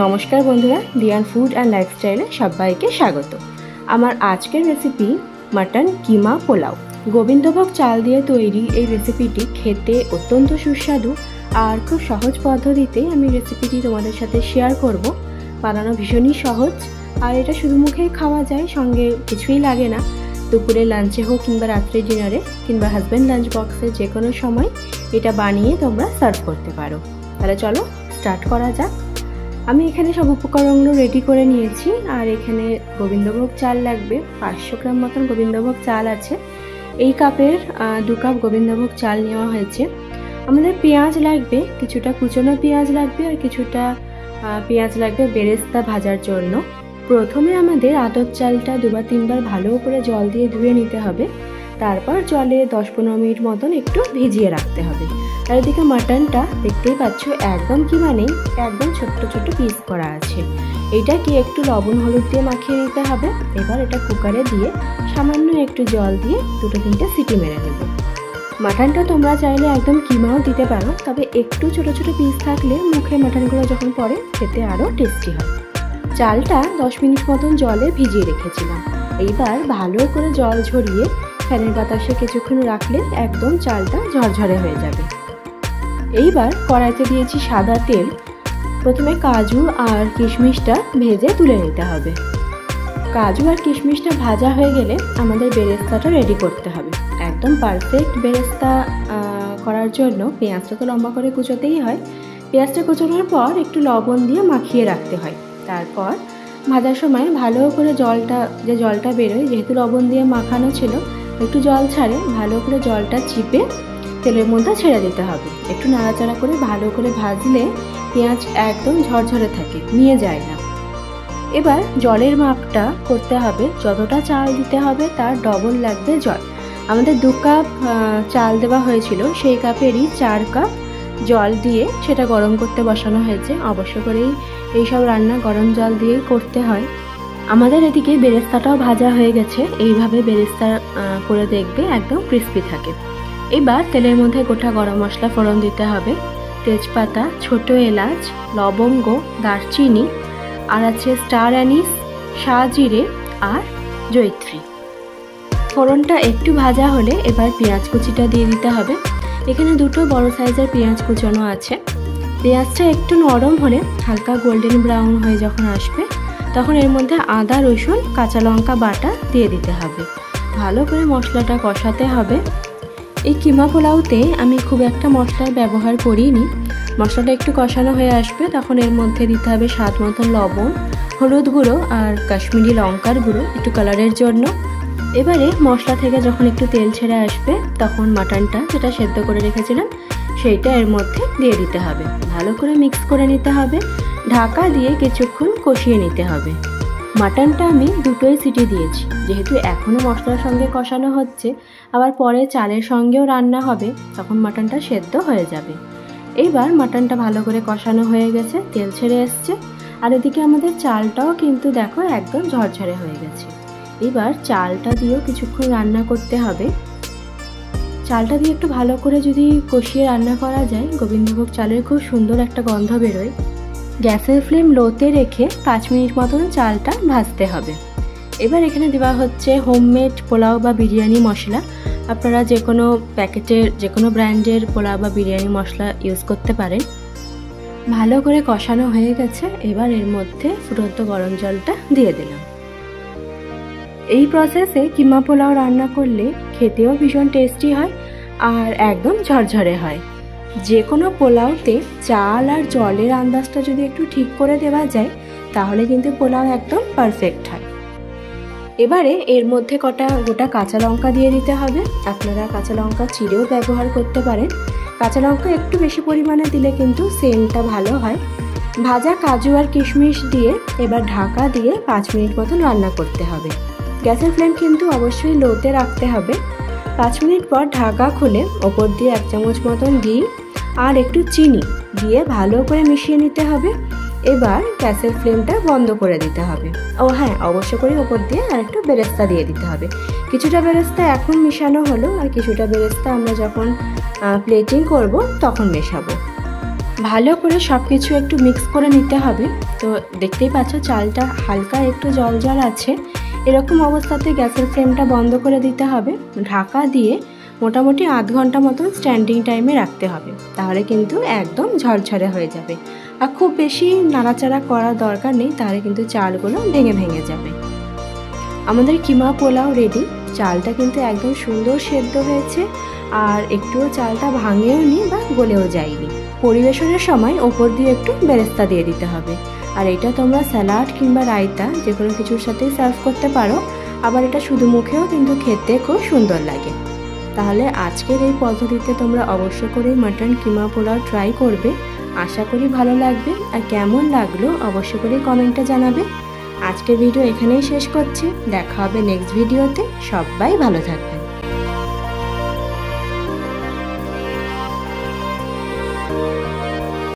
নমস্কার বন্ধুরা, দিয়ান food and লাইফস্টাইলে সবাইকে স্বাগত। আমার আজকের রেসিপি মাটন কিমা পোলাও। গোবিন্দভোগ চাল দিয়ে তৈরি এই রেসিপিটি খেতে অত্যন্ত সুস্বাদু আর খুব সহজ পদ্ধতিতে আমি রেসিপিটি তোমাদের সাথে শেয়ার করব। বানানো ভীষণই সহজ আর এটা শুধু মুখেই খাওয়া যায়, সঙ্গে কিছুই লাগে না। দুপুরে লাঞ্চে হোক কিংবা রাত্রে ডিনারে কিংবা হাজব্যান্ড লাঞ্চ বক্সে যে কোনো সময় এটা বানিয়ে তোমরা সার্ভ করতে পারো। তাহলে চলো স্টার্ট করা যাক। আমি এখানে সব উপকরণগুলো রেডি করে নিয়েছি আর এখানে গোবিন্দভোগ চাল লাগবে। 500 গ্রাম মতন গোবিন্দভোগ চাল আছে। এই কাপের 2 কাপ গোবিন্দভোগ চাল নেওয়া হয়েছে। আমাদের পেঁয়াজ লাগবে, কিছুটা কুচনো পেঁয়াজ লাগবে আর কিছুটা পেঁয়াজ লাগবে বেরেস্তা ভাজার জন্য। প্রথমে আমাদের আতপ চালটা 2 বা 3 বার ভালো করে জল দিয়ে ধুয়ে নিতে হবে। তারপর জলে 10-15 মিনিট মতন একটু ভিজিয়ে রাখতে হবে। আর এদিকে মাটনটা দেখতেই পাচ্ছ একদম কিমা নেই, একদম ছোট্ট ছোট্ট পিস করা আছে। এইটাকে একটু লবণ হলুদ দিয়ে মাখিয়ে নিতে হবে। এবার এটা কুকারে দিয়ে সামান্য একটু জল দিয়ে 2-3টে সিটি মেরে নেব। মাটনটা তোমরা চাইলে একদম কিমাও দিতে পারো, তবে একটু ছোট ছোট পিস থাকলে মুখে মাটনগুলো যখন পড়ে খেতে আরও টেস্টি হয়। চালটা 10 মিনিট মতন জলে ভিজিয়ে রেখেছিলাম। এইবার ভালো করে জল ঝরিয়ে ফ্যানের বাতাসে কিছুক্ষণ রাখলে একদম চালটা ঝরঝরে হয়ে যাবে। এইবার কড়াইতে দিয়েছি সাদা তেল। প্রথমে কাজু আর কিশমিশটা ভেজে তুলে নিতে হবে। কাজু আর কিশমিশটা ভাজা হয়ে গেলে আমাদের বেরেস্তাটা রেডি করতে হবে। একদম পারফেক্ট বেরেস্তা করার জন্য পেঁয়াজটা তো লম্বা করে কুচোতেই হয়। পেঁয়াজটা কুচোনোর পর একটু লবণ দিয়ে মাখিয়ে রাখতে হয়। তারপর ভাজার সময় ভালো করে জলটা বেরোয়, যেহেতু লবণ দিয়ে মাখানো ছিল একটু জল ছাড়ে, ভালো করে জলটা চিপে তেলের মধ্যে ছেড়ে দিতে হবে। একটু নাড়াচাড়া করে ভালো করে ভাজলে পেঁয়াজ একদম ঝরঝরে থাকে, নিয়ে যায় না। এবার জলের মাপটা করতে হবে, যতটা চাল দিতে হবে তার ডবল লাগবে জল। আমাদের 2 কাপ চাল দেওয়া হয়েছিল, সেই কাপেরই 4 কাপ জল দিয়ে সেটা গরম করতে বসানো হয়েছে। অবশ্য করেই এইসব রান্না গরম জল দিয়েই করতে হয়। আমাদের এদিকে বেরেস্তাটাও ভাজা হয়ে গেছে। এইভাবে বেরেস্তা করে দেখবে একদম ক্রিস্পি থাকে। এবার তেলের মধ্যে গোটা গরম মশলা ফোড়ন দিতে হবে। তেজপাতা, ছোট এলাচ, লবঙ্গ, দারচিনি আর আছে স্টার অ্যানিস, শাহজিরে আর জয়িত্রী। ফোড়নটা একটু ভাজা হলে এবার পেঁয়াজ কুচিটা দিয়ে দিতে হবে। এখানে 2টো বড় সাইজের পেঁয়াজ কুচানো আছে। পেঁয়াজটা একটু নরম হলে হালকা গোল্ডেন ব্রাউন হয়ে যখন আসবে তখন এর মধ্যে আদা, রসুন, কাঁচা লঙ্কা বাটা দিয়ে দিতে হবে। ভালো করে মশলাটা কষাতে হবে। এই কিমা পোলাওতে আমি খুব একটা মশলার ব্যবহার করিনি। মশলাটা একটু কষানো হয়ে আসবে তখন এর মধ্যে দিতে হবে স্বাদ মতন লবণ, হলুদ গুঁড়ো আর কাশ্মীরি লঙ্কার গুঁড়ো একটু কালারের জন্য। এবারে মশলা থেকে যখন একটু তেল ছেড়ে আসবে তখন মাটনটা যেটা সেদ্ধ করে রেখেছিলাম সেইটা এর মধ্যে দিয়ে দিতে হবে। ভালো করে মিক্স করে নিতে হবে। ঢাকা দিয়ে কিছুক্ষণ কষিয়ে নিতে হবে। মাটনটা আমি 2টোই সিটি দিয়েছি, যেহেতু এখনও মশলার সঙ্গে কষানো হচ্ছে, আবার পরে চালের সঙ্গেও রান্না হবে, তখন মাটনটা সেদ্ধ হয়ে যাবে। এইবার মাটনটা ভালো করে কষানো হয়ে গেছে, তেল ছেড়ে এসছে আর এদিকে আমাদের চালটাও কিন্তু দেখো একদম ঝরঝরে হয়ে গেছে। এবার চালটা দিয়েও কিছুক্ষণ রান্না করতে হবে। চালটা দিয়ে একটু ভালো করে যদি কষিয়ে রান্না করা যায় গোবিন্দভোগ চালের খুব সুন্দর একটা গন্ধ বেরোয়। গ্যাসের ফ্লেম লোতে রেখে 5 মিনিট মতন চালটা ভাজতে হবে। এবার এখানে দেওয়া হচ্ছে হোমমেড পোলাও বা বিরিয়ানি মশলা। আপনারা যে কোনো প্যাকেটের যে কোনো ব্র্যান্ডের পোলাও বা বিরিয়ানি মশলা ইউজ করতে পারেন। ভালো করে কষানো হয়ে গেছে। এবার এর মধ্যে ফুটন্ত গরম জলটা দিয়ে দিলাম। এই প্রসেসে কিমা পোলাও রান্না করলে খেতেও ভীষণ টেস্টি হয় আর একদম ঝরঝরে হয়। যে কোনো পোলাওতে চাল আর জলের আন্দাজটা যদি একটু ঠিক করে দেওয়া যায় তাহলে কিন্তু পোলাও একদম পারফেক্ট হয়। এবারে এর মধ্যে গোটা কাঁচা লঙ্কা দিয়ে দিতে হবে। আপনারা কাঁচা লঙ্কা চিড়েও ব্যবহার করতে পারেন। কাঁচা লঙ্কা একটু বেশি পরিমাণে দিলে কিন্তু সেন্টটা ভালো হয়। ভাজা কাজু আর কিশমিশ দিয়ে এবার ঢাকা দিয়ে 5 মিনিট মতন রান্না করতে হবে। গ্যাসের ফ্লেম কিন্তু অবশ্যই লোতে রাখতে হবে। 5 মিনিট পর ঢাকা খুলে ওপর দিয়ে 1 চামচ মতন ঘি আর একটু চিনি দিয়ে ভালো করে মিশিয়ে নিতে হবে। এবার গ্যাসের ফ্লেমটা বন্ধ করে দিতে হবে। ও হ্যাঁ, অবশ্য করে ওপর দিয়ে আর একটু বেরেস্তা দিয়ে দিতে হবে। কিছুটা বেরেস্তা এখন মেশানো হলো আর কিছুটা বেরেস্তা আমরা যখন প্লেটিং করব তখন মেশাবো। ভালো করে সব কিছু একটু মিক্স করে নিতে হবে। তো দেখতেই পাচ্ছ চালটা হালকা একটু জল জল আছে, এরকম অবস্থাতে গ্যাসের ফ্লেমটা বন্ধ করে দিতে হবে। ঢাকা দিয়ে মোটামুটি আধ ঘন্টা মতন স্ট্যান্ডিং টাইমে রাখতে হবে, তাহলে কিন্তু একদম ঝরঝরে হয়ে যাবে। আর খুব বেশি নাড়াচাড়া করার দরকার নেই, তাহলে কিন্তু চালগুলো ভেঙে ভেঙে যাবে। আমাদের কিমা পোলাও রেডি। চালটা কিন্তু একদম সুন্দর সেদ্ধ হয়েছে, আর একটুও চালটা ভাঙেও নি বা গলেও যায়নি। পরিবেশনের সময় ওপর দিয়ে একটু বেরেস্তা দিয়ে দিতে হবে। আর এটা তোমরা স্যালাড কিংবা রায়তা যে কোনো কিছুর সাথেই সার্ভ করতে পারো। আবার এটা শুধু মুখেও কিন্তু খেতে খুব সুন্দর লাগে। তাহলে আজকের এই পদ্ধতিতে তোমরা অবশ্য করেই মাটন কিমা পোলাও ট্রাই করবে। আশা করি ভালো লাগবে, আর কেমন লাগলো অবশ্য করে কমেন্টে জানাবে। আজকের ভিডিও এখানেই শেষ করছি, দেখা হবে নেক্সট ভিডিওতে। সবাই ভালো থাকবে।